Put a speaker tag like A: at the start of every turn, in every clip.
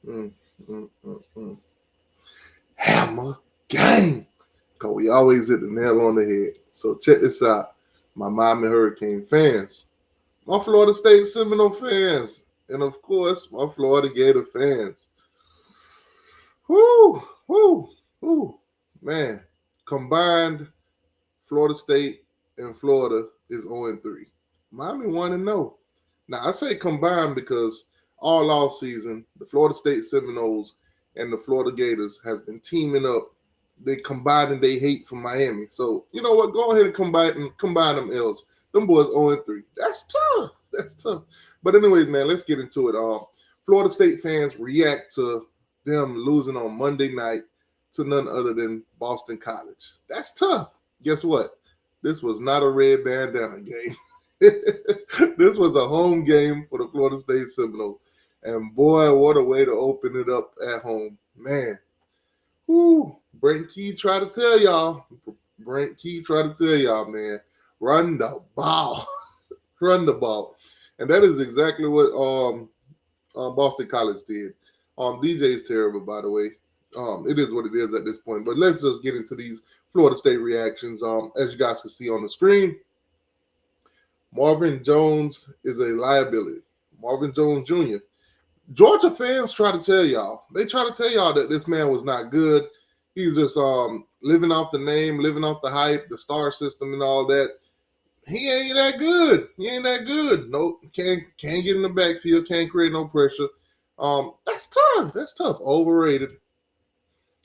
A: Mm, mm, mm, mm. Hammer gang. Because we always hit the nail on the head. So check this out. My Miami Hurricane fans, my Florida State Seminole fans, and of course, my Florida Gator fans. Whoo, whoo, whoo. Man, combined Florida State and Florida is 0-3. Miami 1-0. Now, I say combined because all off season, the Florida State Seminoles and the Florida Gators has been teaming up. They combining they hate from Miami. So, you know what? Go ahead and combine them L's. Them boys 0-3. That's tough. That's tough. But anyways, man, let's get into it. Florida State fans react to them losing on Monday night to none other than Boston College. That's tough. Guess what? This was not a red bandana game. This was a home game for the Florida State Seminoles. And boy, what a way to open it up at home. Man. Whoo. Brent Key tried to tell y'all. Man. Run the ball. Run the ball. And that is exactly what Boston College did. DJ is terrible, by the way. It is what it is at this point. But let's just get into these Florida State reactions. As you guys can see on the screen, Marvin Jones is a liability. Marvin Jones Jr. Georgia fans try to tell y'all. They try to tell y'all that this man was not good. He's just living off the name, living off the hype, the star system and all that. He ain't that good. Nope. Can't get in the backfield. Can't create no pressure. That's tough. That's tough. Overrated.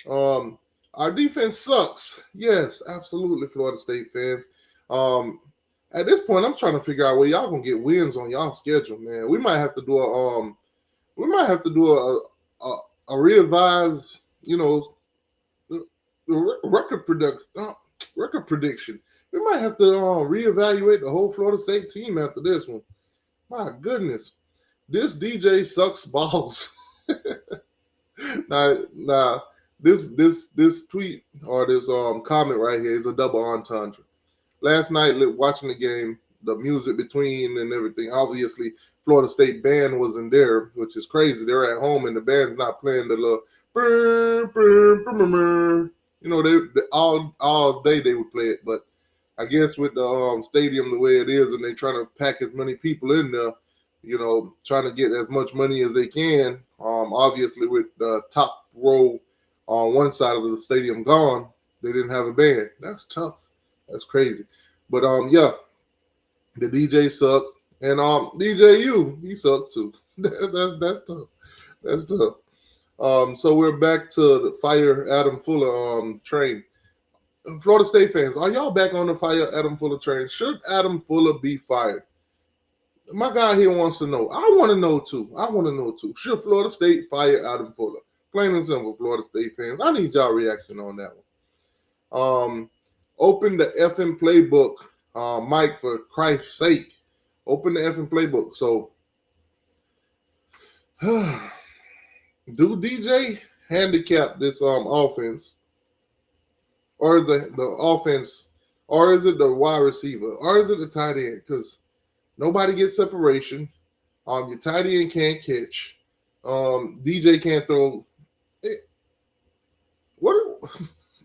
A: Our defense sucks. Yes, absolutely, Florida State fans. At this point, I'm trying to figure out where y'all gonna get wins on y'all schedule, man. We might have to do a revise, record prediction. We might have to reevaluate the whole Florida State team after this one. My goodness, this DJ sucks balls. Now, this tweet or this comment right here is a double entendre. Last night, watching the game, the music between and everything, obviously, Florida State band wasn't there, which is crazy. They're at home and the band's not playing the little they all day they would play it. But I guess with the stadium the way it is and they're trying to pack as many people in there, trying to get as much money as they can. Obviously, with the top row on one side of the stadium gone, they didn't have a band. That's tough. That's crazy. But yeah, the DJ sucked. And DJU, he sucked too. That's tough. That's tough. So we're back to the fire Adam Fuller train. Florida State fans, are y'all back on the fire Adam Fuller train? Should Adam Fuller be fired? My guy here wants to know. I want to know too. Should Florida State fire Adam Fuller? Plain and simple, Florida State fans. I need y'all reaction on that one. Open the effing playbook, Mike, for Christ's sake. Open the effing playbook. So, do DJ handicap this offense? Or is the offense, or is it the wide receiver? Or is it the tight end? Because nobody gets separation. Your tight end can't catch. DJ can't throw.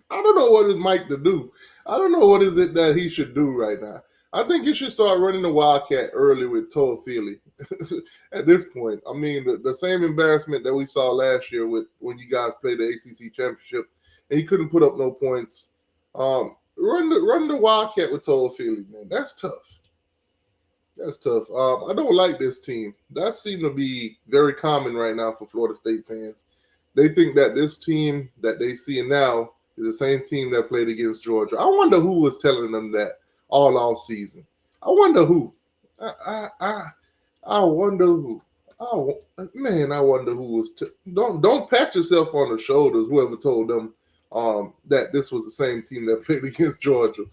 A: I don't know what is Mike to do. I don't know what is it that he should do right now. I think he should start running the Wildcat early with Toafili. At this point, I mean, the same embarrassment that we saw last year with when you guys played the ACC championship and he couldn't put up no points. Run the Wildcat with Toafili, man. That's tough. That's tough. I don't like this team. That seems to be very common right now for Florida State fans. They think that this team that they see now is the same team that played against Georgia. I wonder who was telling them that all season. I wonder who. I wonder who. I wonder who was. Don't pat yourself on the shoulders. Whoever told them that this was the same team that played against Georgia.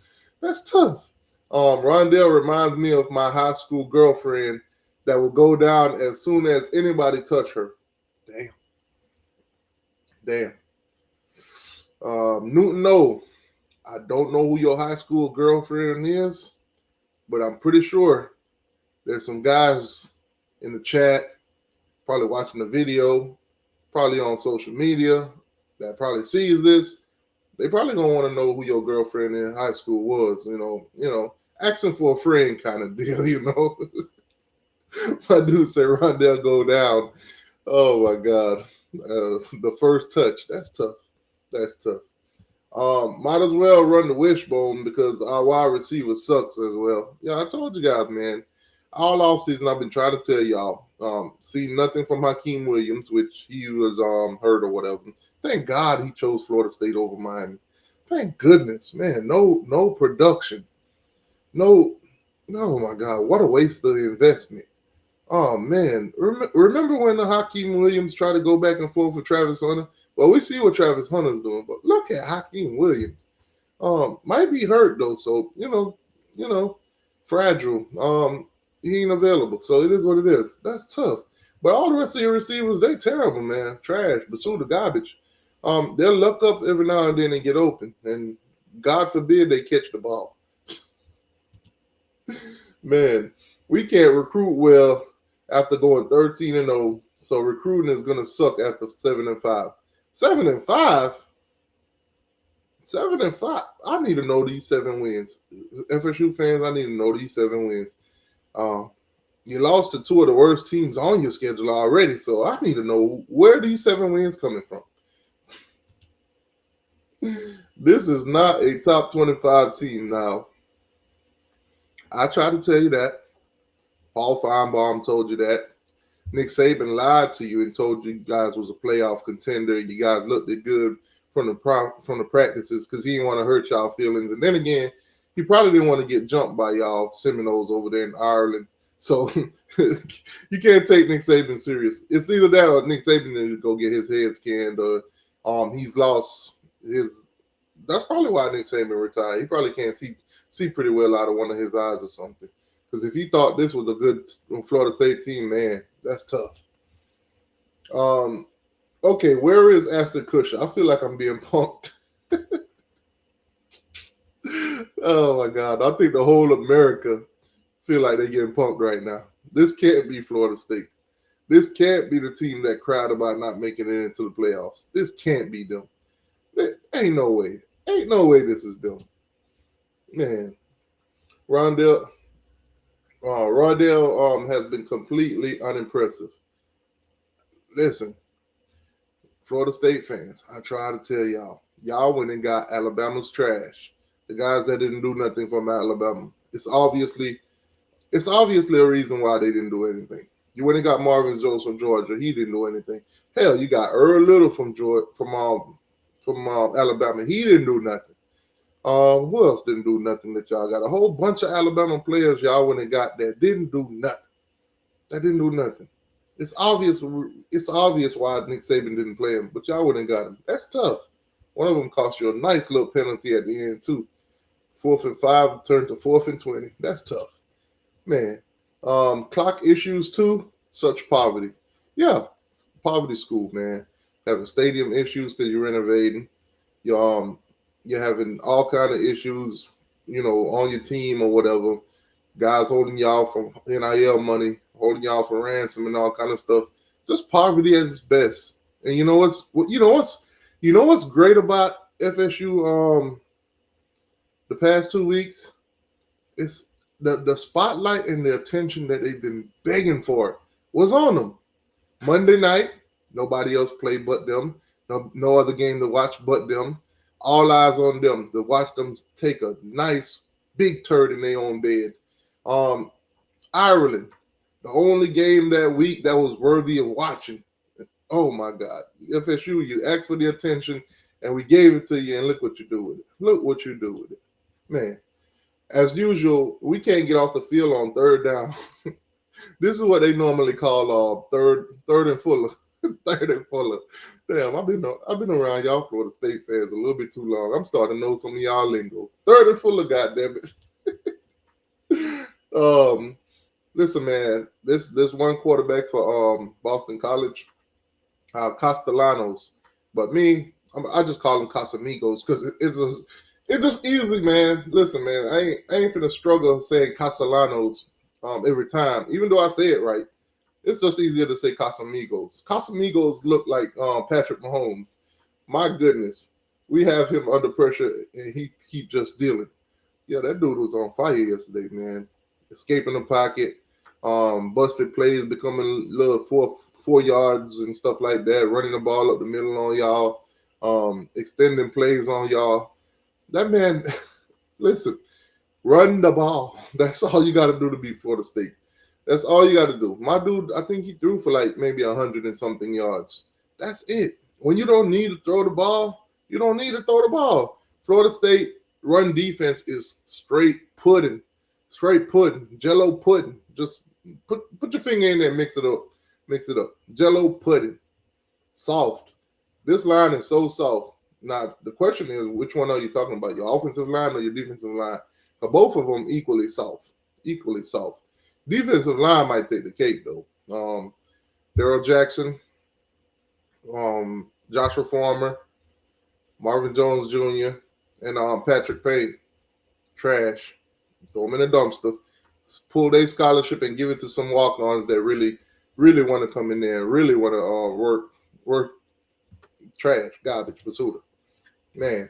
A: That's tough. Rondell reminds me of my high school girlfriend that would go down as soon as anybody touched her. Damn. Newton, no. I don't know who your high school girlfriend is, but I'm pretty sure there's some guys in the chat probably watching the video, probably on social media that probably sees this, they probably gonna want to know who your girlfriend in high school was. Asking for a friend kind of deal. My dude said Rondell go down. Oh my God, the first touch. That's tough. That's tough. Might as well run the wishbone because our wide receiver sucks as well. Yeah, I told you guys, man. All off season, I've been trying to tell y'all. See nothing from Hakeem Williams, which he was hurt or whatever. Thank God he chose Florida State over Miami. Thank goodness, man. No production. No, oh my God, what a waste of investment. Oh man, remember when the Hakeem Williams tried to go back and forth with Travis Hunter? Well, we see what Travis Hunter's doing, but look at Hakeem Williams. Might be hurt though, so fragile. He ain't available, so it is what it is. That's tough. But all the rest of your receivers, they terrible, man. Trash, Basuda garbage. They'll luck up every now and then and get open, and God forbid they catch the ball. Man, we can't recruit well after going 13-0. So recruiting is gonna suck after 7-5. 7-5? 7-5. I need to know these 7 wins. FSU fans, I need to know these 7 wins. You lost to 2 of the worst teams on your schedule already, so I need to know where these 7 wins coming from. This is not a top 25 team now. I tried to tell you that. Paul Feinbaum told you that. Nick Saban lied to you and told you guys was a playoff contender. You guys looked good from the practices because he didn't want to hurt y'all feelings. And then again, he probably didn't want to get jumped by y'all Seminoles over there in Ireland. So you can't take Nick Saban serious. It's either that or Nick Saban needs to go get his head scanned or he's lost his. That's probably why Nick Saban retired. He probably can't see pretty well out of one of his eyes or something. Because if he thought this was a good Florida State team, man, that's tough. Okay, where is Aston Kutcher? I feel like I'm being punked. Oh, my God. I think the whole America feel like they're getting punked right now. This can't be Florida State. This can't be the team that cried about not making it into the playoffs. This can't be them. There ain't no way. Ain't no way this is them. Man, Rondell has been completely unimpressive. Listen, Florida State fans, I try to tell y'all went and got Alabama's trash. The guys that didn't do nothing from Alabama. It's obviously a reason why they didn't do anything. You went and got Marvin Jones from Georgia. He didn't do anything. Hell, you got Earl Little from Alabama. He didn't do nothing. Who else didn't do nothing that y'all got? A whole bunch of Alabama players y'all went and got that didn't do nothing. That didn't do nothing. It's obvious why Nick Saban didn't play him, but y'all went and got him. That's tough. One of them cost you a nice little penalty at the end, too. 4th and 5 turned to 4th and 20. That's tough. Man. Clock issues, too. Such poverty. Yeah. Poverty school, man. Having stadium issues because you're renovating. You're having all kind of issues, on your team or whatever. Guys holding y'all from NIL money, holding y'all for ransom and all kind of stuff. Just poverty at its best. And you know what's great about FSU the past 2 weeks? It's the spotlight and the attention that they've been begging for was on them. Monday night, nobody else played but them. No other game to watch but them. All eyes on them to watch them take a nice big turd in their own bed. Ireland, the only game that week that was worthy of watching. Oh my God. FSU, you asked for the attention and we gave it to you, and look what you do with it. Look what you do with it. Man, as usual, we can't get off the field on 3rd down. This is what they normally call third and fuller. 3rd and fuller. Damn, I've been around y'all Florida State fans a little bit too long. I'm starting to know some of y'all lingo. 3rd and fuller, goddammit. Listen, man, this one quarterback for Boston College, Castellanos, but me, I just call him Casamigos because it's just easy, man. Listen, man, I ain't finna struggle saying Castellanos every time, even though I say it right. It's just easier to say Casamigos. Casamigos look like Patrick Mahomes. My goodness, we have him under pressure and he keep just dealing. Yeah, that dude was on fire yesterday, man. Escaping the pocket, busted plays, becoming little 4 yards and stuff like that, running the ball up the middle on y'all, extending plays on y'all. That man, listen, run the ball. That's all you got to do to beat Florida State. That's all you got to do. My dude, I think he threw for like maybe 100 and something yards. That's it. When you don't need to throw the ball, you don't need to throw the ball. Florida State run defense is straight pudding, Jello pudding. Just put your finger in there, and mix it up. Jello pudding, soft. This line is so soft. Now the question is, which one are you talking about? Your offensive line or your defensive line? Both of them equally soft. Equally soft. Defensive line might take the cake though. Daryl Jackson, Joshua Farmer, Marvin Jones Jr., and Patrick Payne. Trash. Throw them in the dumpster. Pull their scholarship and give it to some walk-ons that really, really want to come in there and really want to work. Trash, garbage, basura. Man,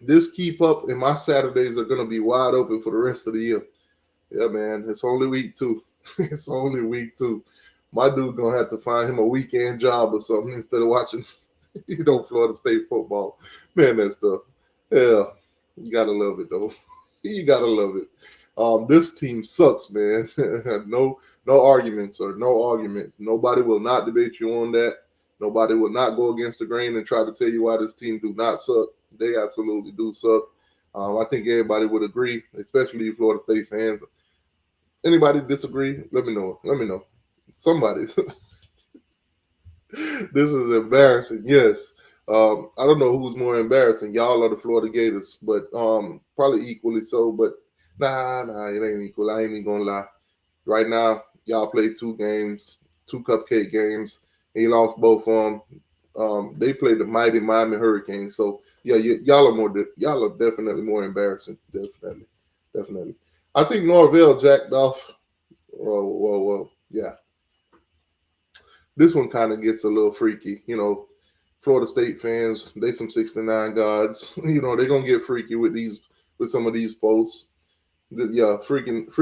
A: this keep up, and my Saturdays are gonna be wide open for the rest of the year. Yeah, man, it's only week 2. It's only week 2. My dude gonna have to find him a weekend job or something instead of watching, Florida State football. Man, that stuff. Yeah, you gotta love it though. You gotta love it. This team sucks, man. No arguments or no argument. Nobody will not debate you on that. Nobody will not go against the grain and try to tell you why this team do not suck. They absolutely do suck. I think everybody would agree, especially you Florida State fans. Anybody disagree? Let me know. Somebody. This is embarrassing. Yes. I don't know who's more embarrassing, y'all or the Florida Gators, but probably equally so. But nah, it ain't equal. I ain't even gonna lie. Right now, y'all played 2 games, 2 cupcake games, and you lost both of them. They played the mighty Miami Hurricanes. So yeah, y'all are definitely more embarrassing. Definitely. I think Norvell jacked off. Well, yeah. This one kind of gets a little freaky, Florida State fans, they some 69 gods. They're gonna get freaky with some of these posts. Yeah, freaky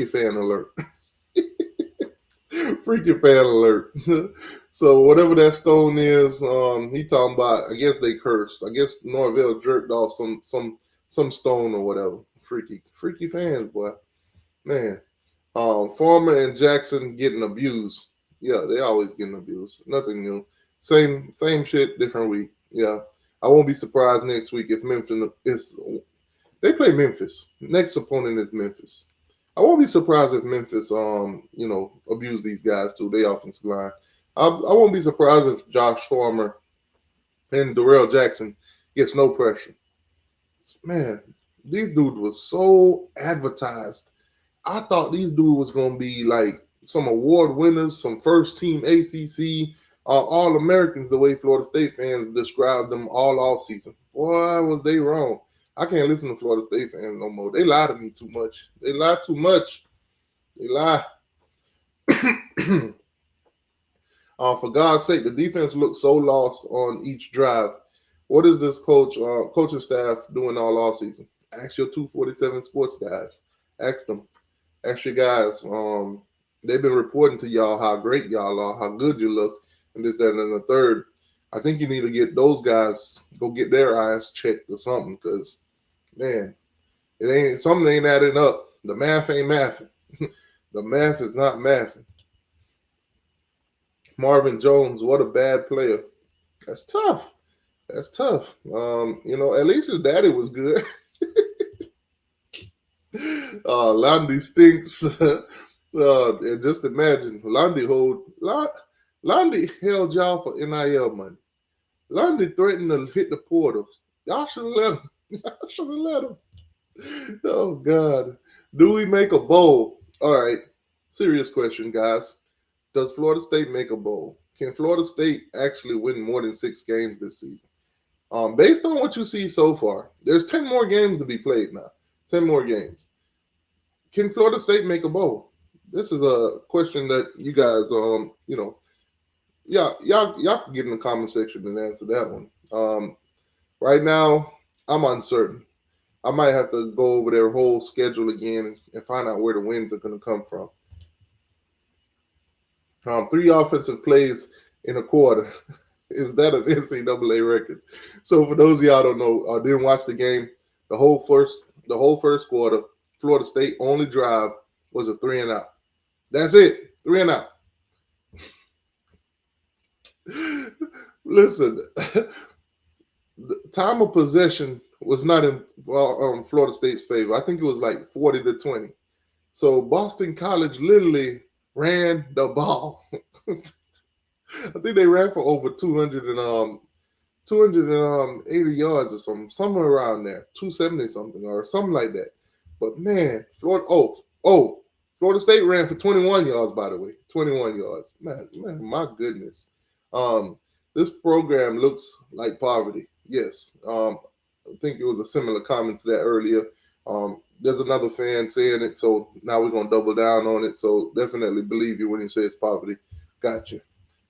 A: fan alert. Freaky fan alert. So whatever that stone is, he talking about. I guess they cursed. I guess Norvell jerked off some stone or whatever. Freaky fans, boy. Man. Farmer and Jackson getting abused. Yeah, they always getting abused. Nothing new. Same shit, different week. Yeah. I won't be surprised next week if they play Memphis. Next opponent is Memphis. I won't be surprised if Memphis abuse these guys too, they offensive line. I won't be surprised if Josh Farmer and Darrell Jackson gets no pressure. Man, these dudes were so advertised. I thought these dudes was going to be like some award winners, some first team ACC, all Americans, the way Florida State fans described them all off season. Boy, was they wrong. I can't listen to Florida State fans no more. They lie to me too much. They lie too much. They lie. For God's sake, the defense looked so lost on each drive. What is this coaching staff doing all off season? Ask your 247 sports guys. Ask them. Ask your guys. They've been reporting to y'all how great y'all are, how good you look, and this, that, and the third. I think you need to get those guys, go get their eyes checked or something, because, man, something ain't adding up. The math ain't mathing. The math is not mathing. Marvin Jones, what a bad player. That's tough. At least his daddy was good. Landy stinks. And just imagine, Landy held y'all for NIL money. Landy threatened to hit the portals. Y'all should have let him. Oh, God. Do we make a bowl? All right. Serious question, guys. Does Florida State make a bowl? Can Florida State actually win more than 6 games this season? Based on what you see so far, there's 10 more games to be played now. 10 more games. can Florida State make a bowl? This is a question that you guys, y'all can get in the comment section and answer that one. Right now, I'm uncertain. I might have to go over their whole schedule again and find out where the wins are going to come from. 3 offensive plays in a quarter. Is that an NCAA record? So for those of y'all don't know, didn't watch the game, the whole first quarter, Florida State only drive was a 3 and out. That's it, 3 and out. Listen, the time of possession was not in Florida State's favor. I think it was like 40-20. So Boston College literally ran the ball. I think they ran for over 280 yards or something, somewhere around there, 270 something or something like that. But man, Florida State ran for 21 yards, by the way, 21 yards. Man, my goodness. This program looks like poverty. Yes. I think it was a similar comment to that earlier. There's another fan saying it, so now we're going to double down on it. So definitely believe you when you say it's poverty. Gotcha.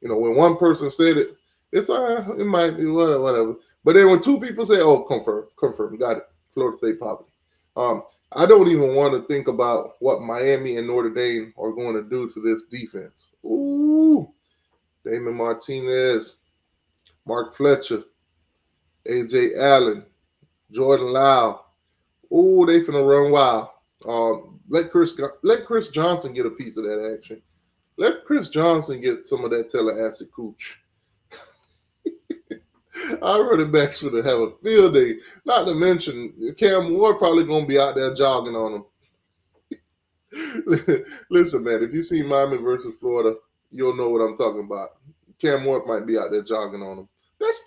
A: When one person said it, it might be whatever. But then when 2 people say, oh, confirm, got it, Florida State poverty. I don't even want to think about what Miami and Notre Dame are going to do to this defense. Ooh, Damon Martinez, Mark Fletcher, A.J. Allen, Jordan Lau. Ooh, they finna run wild. Let Chris Johnson get a piece of that action. Let Chris Johnson get some of that Tallahassee cooch. Our running backs should have a field day. Not to mention, Cam Ward probably going to be out there jogging on them. Listen, man, if you see Miami versus Florida, you'll know what I'm talking about. Cam Ward might be out there jogging on them. That's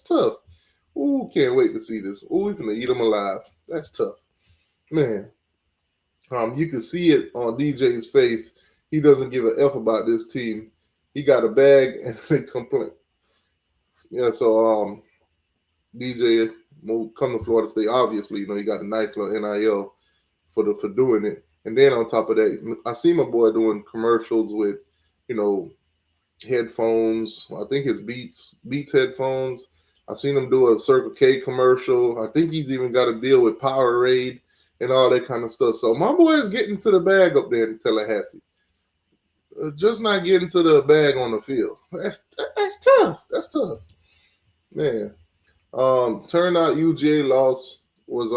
A: tough. Ooh, can't wait to see this. Ooh, we're going to eat them alive. That's tough. Man, you can see it on DJ's face. He doesn't give a F about this team. He got a bag and they complain. Yeah, so DJ come to Florida State. Obviously, he got a nice little NIL for doing it. And then on top of that, I see my boy doing commercials with, headphones. I think his Beats headphones. I seen him do a Circle K commercial. I think he's even got a deal with Powerade and all that kind of stuff. So my boy is getting to the bag up there in Tallahassee. Just not getting to the bag on the field. That's tough. That's tough. Man. Turned out UGA loss was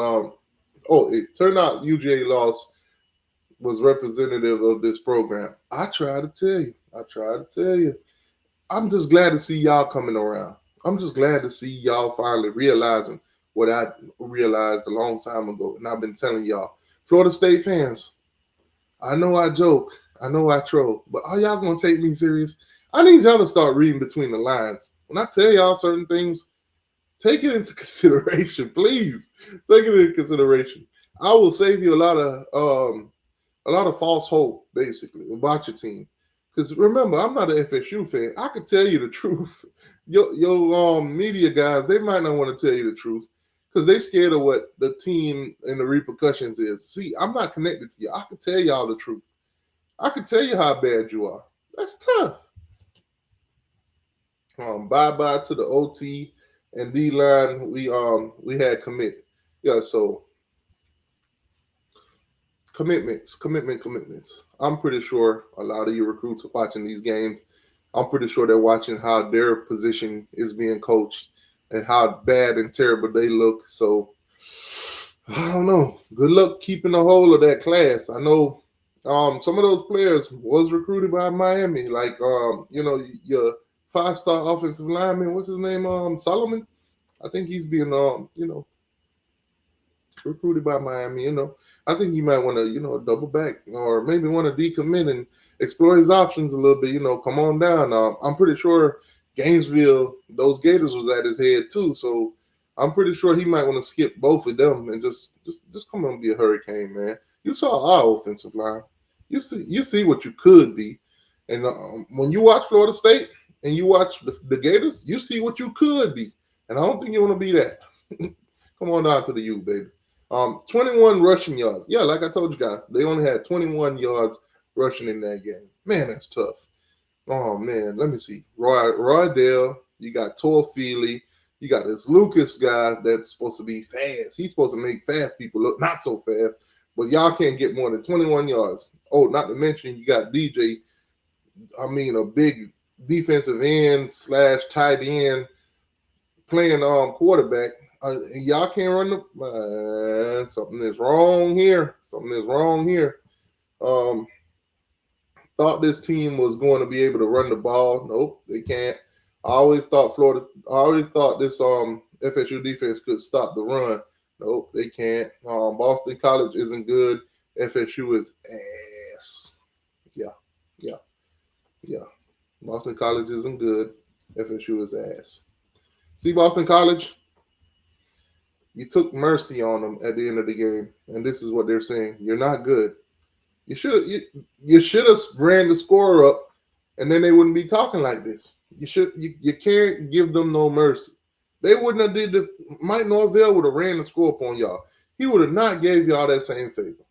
A: was representative of this program. I try to tell you. I'm just glad to see y'all coming around. I'm just glad to see y'all finally realizing what I realized a long time ago. And I've been telling y'all, Florida State fans, I know I joke, I know I troll, but are y'all going to take me serious? I need y'all to start reading between the lines. When I tell y'all certain things, take it into consideration, please. Take it into consideration. I will save you a lot of false hope, basically, about your team. Because remember, I'm not an FSU fan. I could tell you the truth. Your media guys, they might not want to tell you the truth because they scared of what the team and the repercussions is. See, I'm not connected to you. I could tell y'all the truth. I could tell you how bad you are. That's tough. Bye-bye to the OT and D-line. We had commit. Yeah, so commitments. I'm pretty sure a lot of you recruits are watching these games. I'm pretty sure they're watching how their position is being coached and how bad and terrible they look. So, I don't know. Good luck keeping a hold of that class. I know some of those players was recruited by Miami. Like, your 5-star offensive lineman, what's his name? Solomon. I think he's being, recruited by Miami. I think he might want to, double back or maybe want to decommit and explore his options a little bit. Come on down. I'm pretty sure Gainesville, those Gators was at his head too. So I'm pretty sure he might want to skip both of them and just come on and be a hurricane, man. You saw our offensive line. You see what you could be. And when you watch Florida State and you watch the Gators, you see what you could be. And I don't think you want to be that. Come on down to the U, baby. 21 rushing yards. Yeah, like I told you guys, they only had 21 yards rushing in that game. Man, that's tough. Oh man, let me see. Roy Dale, you got Tor Feely, you got this Lucas guy that's supposed to be fast. He's supposed to make fast people look not so fast, but y'all can't get more than 21 yards. Oh, not to mention you got DJ. I mean, a big defensive end / tight end playing quarterback. Y'all can't run the. Something is wrong here. Something is wrong here. Um, Thought this team was going to be able to run the ball. Nope, they can't. I always thought this FSU defense could stop the run. Nope, they can't. Boston College isn't good. FSU is ass. Yeah, yeah, yeah. Boston College isn't good. FSU is ass. See, Boston College, you took mercy on them at the end of the game, and this is what they're saying: you're not good. You should have ran the score up, and then they wouldn't be talking like this. You can't give them no mercy. They wouldn't have did the Mike Norvell would have ran the score up on y'all. He would have not gave y'all that same favor.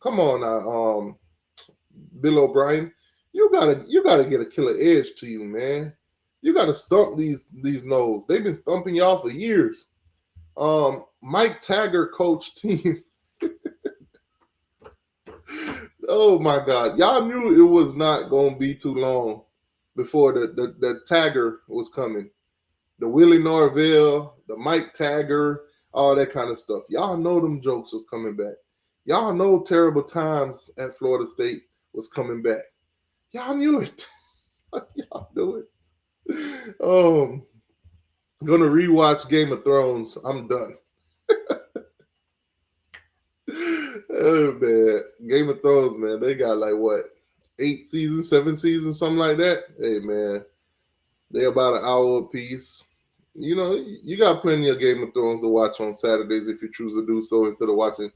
A: Come on now, Bill O'Brien, you gotta get a killer edge to you, man. You gotta stump these no's. They've been stumping y'all for years. Mike Taggart coach team. Oh my God. Y'all knew it was not going to be too long before the Tagger was coming. The Willie Norvell, the Mike Tagger, all that kind of stuff. Y'all know them jokes was coming back. Y'all know terrible times at Florida State was coming back. Y'all knew it. Y'all knew it. I'm going to rewatch Game of Thrones. I'm done. Oh man, Game of Thrones, man. They got like what, 8 seasons, 7 seasons, something like that. Hey man, they about an hour a piece. You know, you got plenty of Game of Thrones to watch on Saturdays if you choose to do so instead of watching,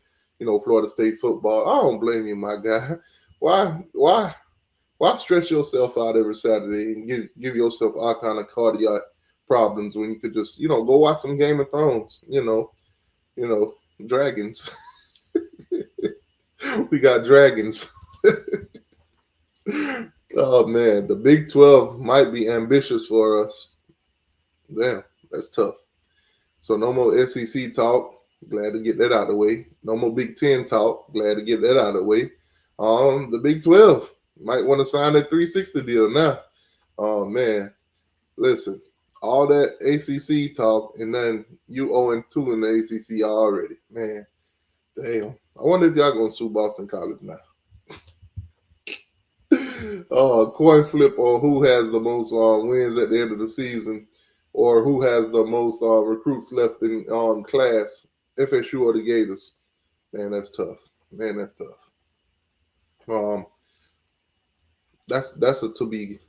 A: Florida State football. I don't blame you, my guy. Why stress yourself out every Saturday and give yourself all kind of cardiac problems when you could just, go watch some Game of Thrones. Dragons. We got dragons. Oh man, the Big 12 might be ambitious for us. Damn, that's tough. So no more SEC talk. Glad to get that out of the way. No more Big 10 talk. Glad to get that out of the way. The Big 12 might want to sign that 360 deal now. Oh man, listen, all that ACC talk, and then you 0-2 in the ACC already, man. Damn. I wonder if y'all gonna sue Boston College now. Coin flip on who has the most wins at the end of the season, or who has the most recruits left in class, FSU or the Gators. Man, that's tough. That's a to be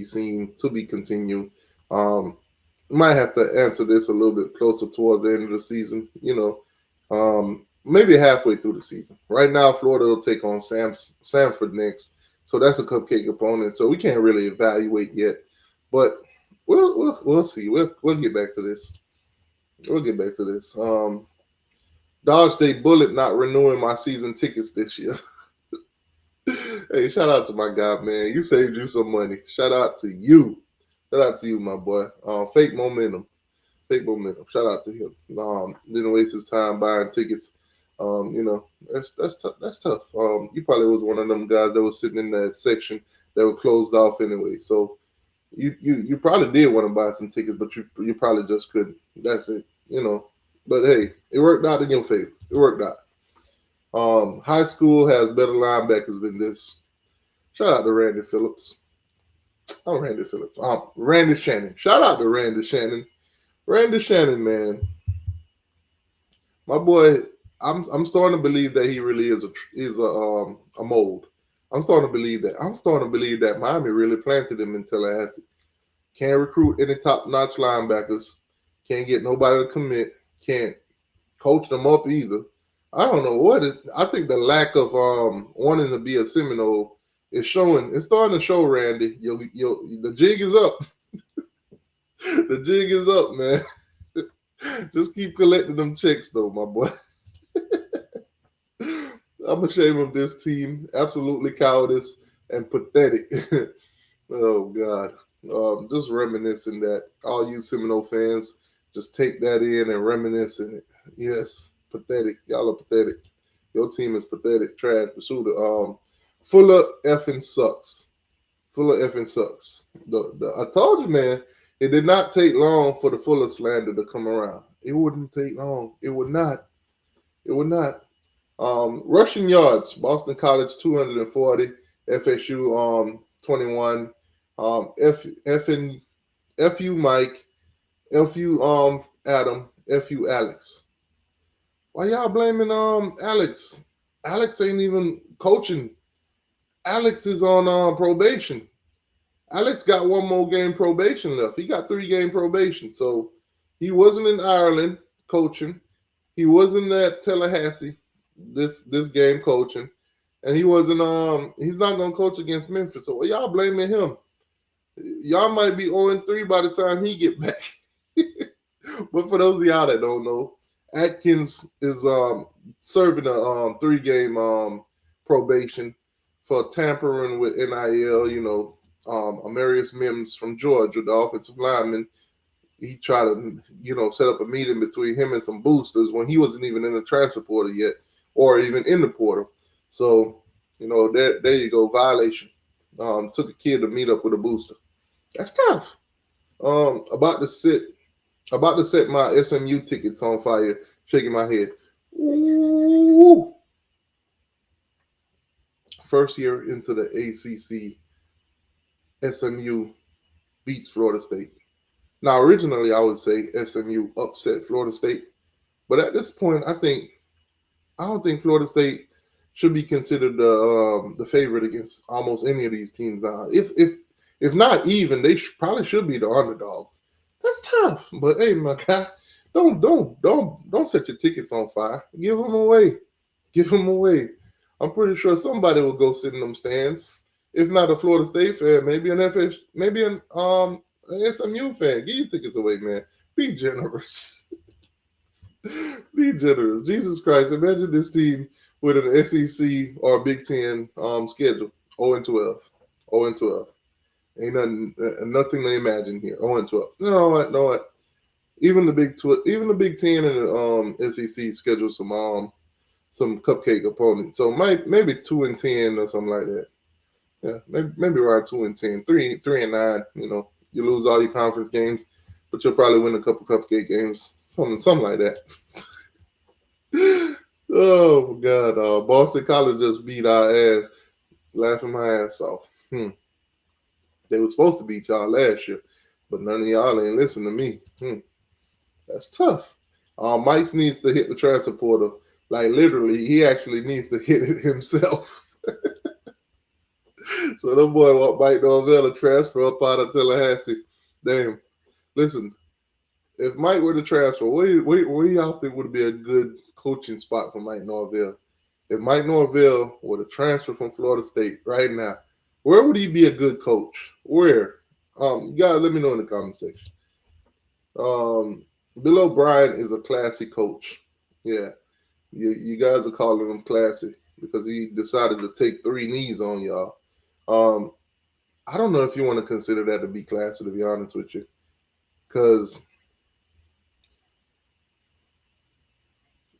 A: seen, to be continued. Might have to answer this a little bit closer towards the end of the season. Maybe halfway through the season. Right now, Florida will take on Samford next, so that's a cupcake opponent. So we can't really evaluate yet, but we'll see. We'll get back to this. Dodged a bullet not renewing my season tickets this year. Hey, shout out to my guy, man. You saved you some money. Shout out to you. My boy. Fake momentum. Shout out to him. Didn't waste his time buying tickets. That's tough. You probably was one of them guys that was sitting in that section that were closed off anyway. So you probably did want to buy some tickets, but you probably just couldn't. That's it. But hey, it worked out in your favor. It worked out. High school has better linebackers than this. Shout out to Randy Phillips. Randy Shannon. Shout out to Randy Shannon. Randy Shannon, man. My boy, I'm starting to believe that he really is a mold. I'm starting to believe that Miami really planted him in Tallahassee. Can't recruit any top-notch linebackers. Can't get nobody to commit. Can't coach them up either. I don't know what it. I think the lack of wanting to be a Seminole is showing. It's starting to show, Randy. The jig is up. The jig is up, man. Just keep collecting them checks, though, my boy. I'm ashamed of this team. Absolutely cowardice and pathetic. Oh God. Just reminiscing that. All you Seminole fans, just take that in and reminisce in it. Yes, pathetic. Y'all are pathetic. Your team is pathetic. Trash. Pursuit. Fuller effing sucks. Fuller effing sucks. I told you, man. It did not take long for the Fuller slander to come around. It wouldn't take long. It would not. It would not. Rushing yards, Boston College 240, FSU 21, FU Mike, FU Adam, FU Alex. Why y'all blaming Alex? Alex ain't even coaching. Alex is on probation. Alex got one more game probation left. He got 3-game probation. So he wasn't in Ireland coaching. He wasn't at Tallahassee this game coaching. And he wasn't he's not gonna coach against Memphis. So y'all blaming him. Y'all might be 0-3 by the time he get back. But for those of y'all that don't know, Atkins is serving a 3-game probation for tampering with NIL. You know, Amarius Mims from Georgia, the offensive lineman, he tried to, set up a meeting between him and some boosters when he wasn't even in the transfer portal yet, or even in the portal. So, there you go, violation. Took a kid to meet up with a booster. That's tough. About to set my SMU tickets on fire, shaking my head. Ooh. First year into the ACC, SMU beats Florida State. Now, originally, I would say SMU upset Florida State, but at this point, I don't think Florida State should be considered the favorite against almost any of these teams now. If not even, they probably should be the underdogs. That's tough, but hey, my guy, don't set your tickets on fire. Give them away. Give them away. I'm pretty sure somebody will go sit in them stands. If not a Florida State fan, maybe an SMU fan. Give your tickets away, man. Be generous. Be generous. Jesus Christ. Imagine this team with an SEC or Big Ten schedule. 0-12. 0-12. Ain't nothing to imagine here. 0-12. No what? Even the Big Ten and the SEC schedule some cupcake opponents. So maybe 2-10 or something like that. Yeah, maybe around 2-10, 3-9. You lose all your conference games, but you'll probably win a couple cupcake games, something like that. Oh God, Boston College just beat our ass, laughing my ass off. They were supposed to beat y'all last year, but none of y'all ain't listen to me. That's tough. Mike needs to hit the transfer portal. Like literally, he actually needs to hit it himself. So that boy want Mike Norvell to transfer up out of Tallahassee. Damn. Listen, if Mike were to transfer, where do y'all think would be a good coaching spot for Mike Norvell? If Mike Norvell were to transfer from Florida State right now, where would he be a good coach? Where? You gotta let me know in the comment section. Bill O'Brien is a classy coach. Yeah. You guys are calling him classy because he decided to take 3 knees on y'all. I don't know if you want to consider that to be classy, to be honest with you, because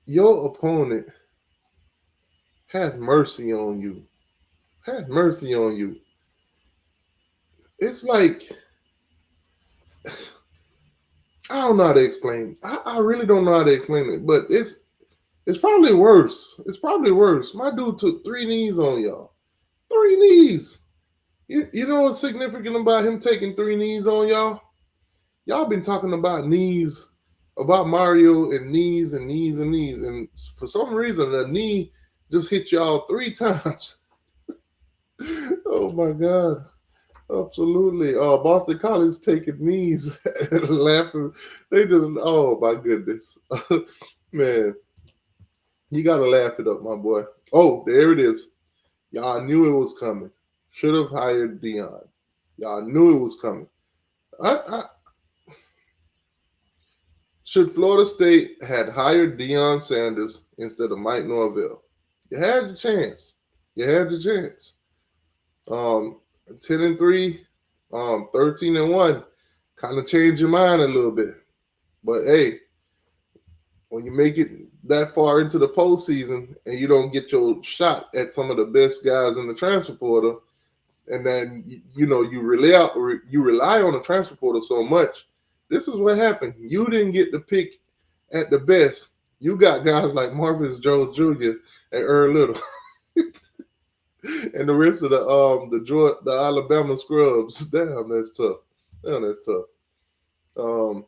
A: your opponent had mercy on you. Had mercy on you. It's like, I don't know how to explain. I really don't know how to explain it, but it's probably worse. It's probably worse. My dude took 3 knees on y'all. 3 knees. You know what's significant about him taking 3 knees on y'all? Y'all been talking about knees, about Mario and knees and knees and knees. And for some reason, the knee just hit y'all 3 times. Oh, my God. Absolutely. Boston College taking knees and laughing. They just, oh, my goodness. Man, you got to laugh it up, my boy. Oh, there it is. Y'all knew it was coming. Should have hired Deion. Y'all knew it was coming. Should Florida State had hired Deion Sanders instead of Mike Norvell? You had your chance. You had your chance. Um, 10-3, 13-1, kind of change your mind a little bit. But hey, when you make it that far into the postseason and you don't get your shot at some of the best guys in the transfer portal, and then you rely on the transfer portal so much. This is what happened. You didn't get the pick at the best. You got guys like Marvin Jones Jr. and Earl Little, and the rest of the Alabama scrubs. Damn, that's tough. Damn, that's tough. Um,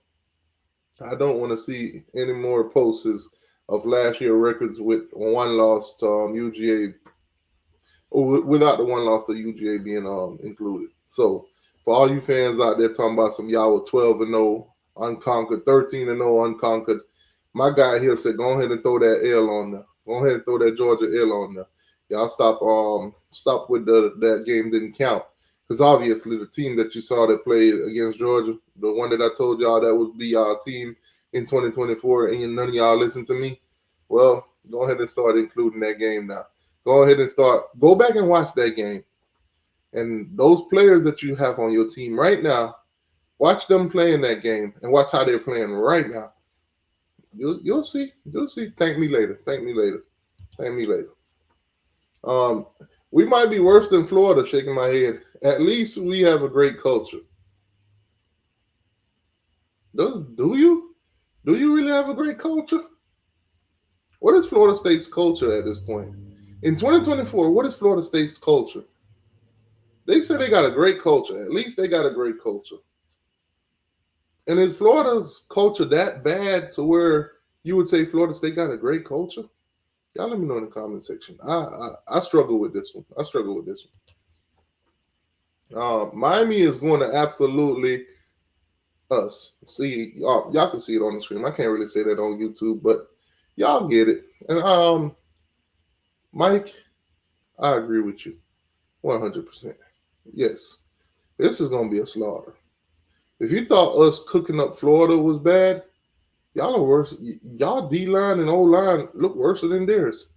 A: I don't want to see any more posts of last year records with one loss to UGA, or without the one loss to UGA being included. So for all you fans out there talking about some y'all were 12-0 unconquered, 13-0 unconquered, my guy here said go ahead and throw that L on there. Go ahead and throw that Georgia L on there. Y'all stop with that game didn't count. Because obviously the team that you saw that played against Georgia, the one that I told y'all that would be our team in 2024, and none of y'all listen to me, well, go ahead and start including that game now. Go ahead and go back and watch that game. And those players that you have on your team right now, watch them play in that game and watch how they're playing right now. You'll see. You'll see. Thank me later. Thank me later. Thank me later. We might be worse than Florida, shaking my head. At least we have a great culture. Do you? Do you really have a great culture? What is Florida State's culture at this point? In 2024, what is Florida State's culture? They say they got a great culture. At least they got a great culture. And is Florida's culture that bad to where you would say Florida State got a great culture? Y'all let me know in the comment section. I struggle with this one. I struggle with this one. Miami is going to absolutely us. See, y'all can see it on the screen. I can't really say that on YouTube, but y'all get it. And Mike, I agree with you 100%. Yes, this is going to be a slaughter. If you thought us cooking up Florida was bad, y'all are worse. Y'all D-line and O-line look worse than theirs.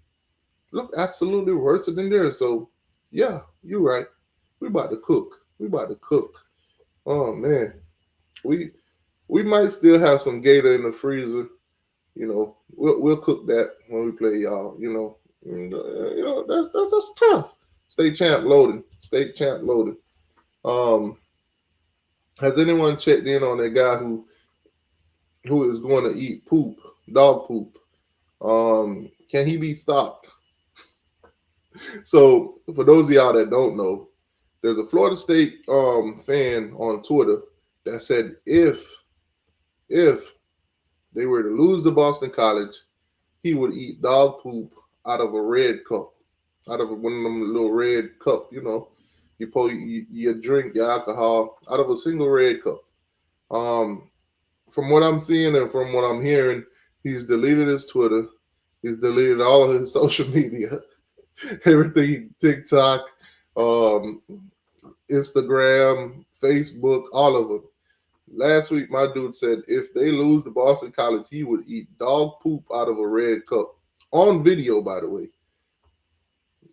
A: Look absolutely worse than theirs. So, yeah, you're right. We about to cook. We about to cook. Oh, man. We might still have some gator in the freezer. You know, we'll cook that when we play y'all. That's tough. State champ loading. State champ loading. Has anyone checked in on that guy who is going to eat poop, dog poop? Can he be stopped? So for those of y'all that don't know, there's a Florida State fan on Twitter that said if they were to lose to Boston College, he would eat dog poop out of a red cup, out of one of them little red cup, you pour your drink, your alcohol out of a single red cup. From what I'm seeing and from what I'm hearing, he's deleted his Twitter. He's deleted all of his social media, everything, TikTok, Instagram, Facebook, all of them. Last week, my dude said if they lose to Boston College, he would eat dog poop out of a red cup. On video, by the way.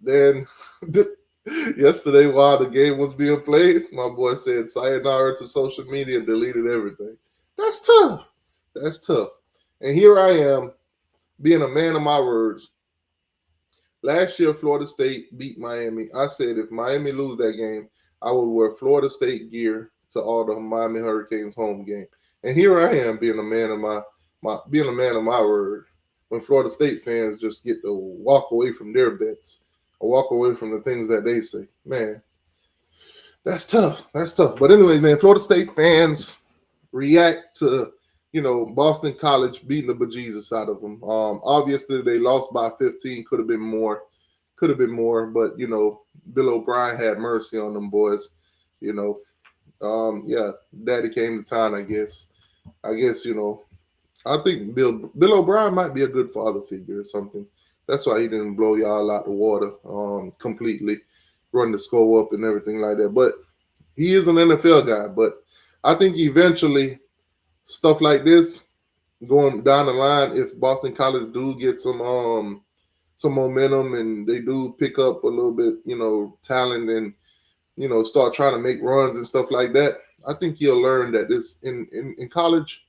A: Then yesterday, while the game was being played, my boy said sayonara to social media and deleted everything. That's tough. That's tough. And here I am, being a man of my words. Last year, Florida State beat Miami. I said if Miami lose that game, I would wear Florida State gear to all the Miami Hurricanes home game. And here I am, being a man of my word. When Florida State fans just get to walk away from their bets or walk away from the things that they say, man, that's tough. That's tough. But anyway, man, Florida State fans react to Boston College beating the bejesus out of them. Obviously, they lost by 15. Could have been more. But Bill O'Brien had mercy on them boys. Daddy came to town. I guess. I think Bill O'Brien might be a good father figure or something. That's why he didn't blow y'all out the water completely, run the score up and everything like that. But he is an NFL guy. But I think eventually stuff like this going down the line, if Boston College do get some some momentum and they do pick up a little bit, talent and start trying to make runs and stuff like that, I think he'll learn that this in college,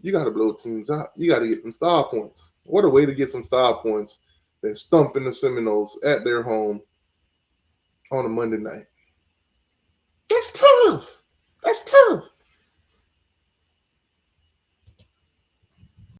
A: you got to blow teams out. You got to get them star points. What a way to get some star points than stumping the Seminoles at their home on a Monday night. That's tough. That's tough.